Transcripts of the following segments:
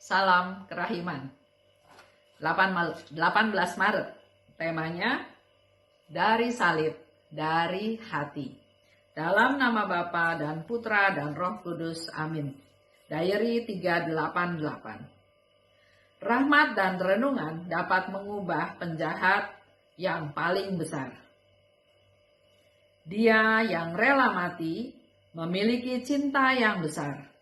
Salam Kerahiman. 18 Maret, temanya dari salib, dari hati. Dalam nama Bapa dan Putra dan Roh Kudus, amin. Diary 388. Rahmat dan renungan dapat mengubah penjahat yang paling besar. Dia yang rela mati memiliki cinta yang besar.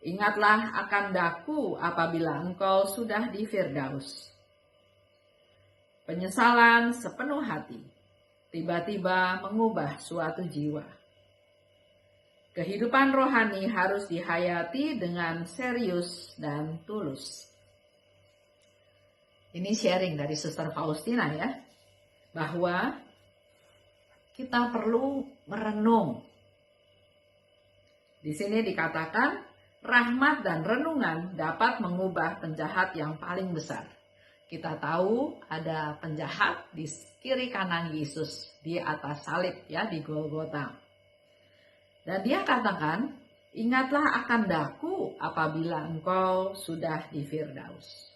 Ingatlah akan daku apabila engkau sudah di Firdaus. Penyesalan sepenuh hati tiba-tiba mengubah suatu jiwa. Kehidupan rohani harus dihayati dengan serius dan tulus. Ini sharing dari Suster Faustina ya, bahwa kita perlu merenung. Di sini dikatakan rahmat dan renungan dapat mengubah penjahat yang paling besar. Kita tahu ada penjahat di kiri kanan Yesus di atas salib ya, di Golgota. Dan dia katakan, ingatlah akan daku apabila engkau sudah di Firdaus.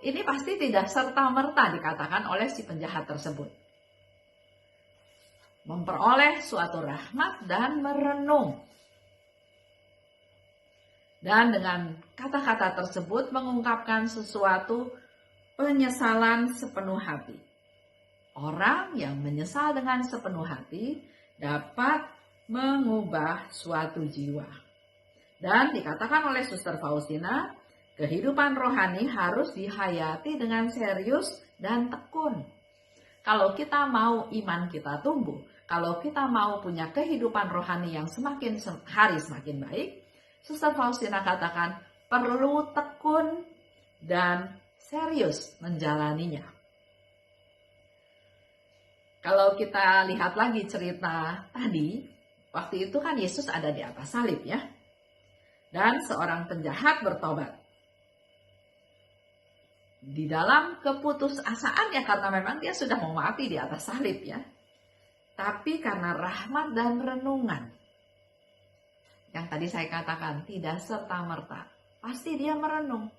Ini pasti tidak serta-merta dikatakan oleh si penjahat tersebut. Memperoleh suatu rahmat dan merenung. Dan dengan kata-kata tersebut mengungkapkan sesuatu penyesalan sepenuh hati. Orang yang menyesal dengan sepenuh hati dapat mengubah suatu jiwa. Dan dikatakan oleh Suster Faustina, kehidupan rohani harus dihayati dengan serius dan tekun. Kalau kita mau iman kita tumbuh, kalau kita mau punya kehidupan rohani yang semakin hari semakin baik, Suster Faustina katakan perlu tekun dan serius menjalaninya. Kalau kita lihat lagi cerita tadi, waktu itu kan Yesus ada di atas salib ya. Dan seorang penjahat bertobat. Di dalam keputusasaannya karena memang dia sudah mau mati di atas salib ya. Tapi karena rahmat dan renungan. Yang tadi saya katakan tidak serta-merta. Pasti dia merenung.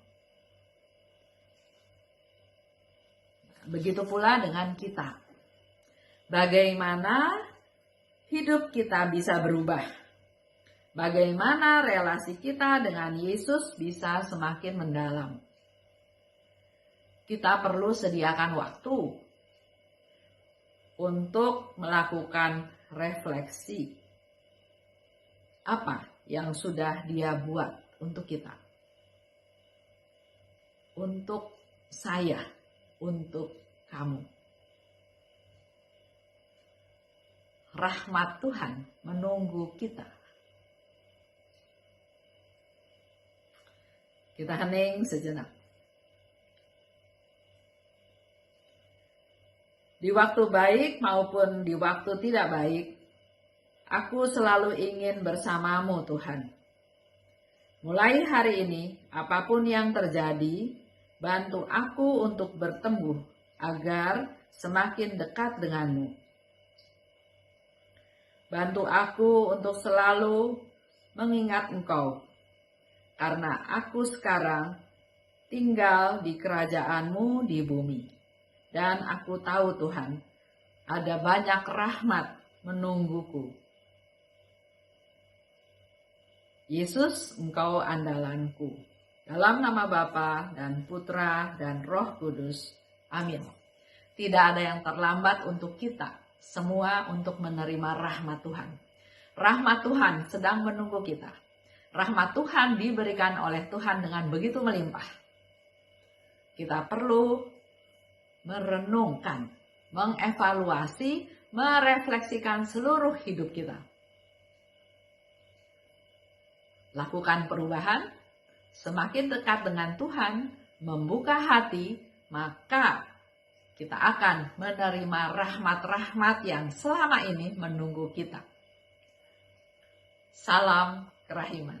Begitu pula dengan kita. Bagaimana hidup kita bisa berubah? Bagaimana relasi kita dengan Yesus bisa semakin mendalam? Kita perlu sediakan waktu untuk melakukan refleksi. Apa yang sudah dia buat untuk kita? Untuk saya, untuk kamu. Rahmat Tuhan menunggu kita. Kita hening sejenak. Di waktu baik maupun di waktu tidak baik, aku selalu ingin bersamamu Tuhan. Mulai hari ini, apapun yang terjadi, bantu aku untuk bertumbuh agar semakin dekat denganmu. Bantu aku untuk selalu mengingat Engkau, karena aku sekarang tinggal di kerajaan-Mu di bumi. Dan aku tahu Tuhan, ada banyak rahmat menungguku. Yesus, Engkau andalanku. Dalam nama Bapa dan Putra dan Roh Kudus. Amin. Tidak ada yang terlambat untuk kita. Semua untuk menerima rahmat Tuhan. Rahmat Tuhan sedang menunggu kita. Rahmat Tuhan diberikan oleh Tuhan dengan begitu melimpah. Kita perlu merenungkan, mengevaluasi, merefleksikan seluruh hidup kita. Lakukan perubahan, semakin dekat dengan Tuhan, membuka hati, maka kita akan menerima rahmat-rahmat yang selama ini menunggu kita. Salam Kerahiman.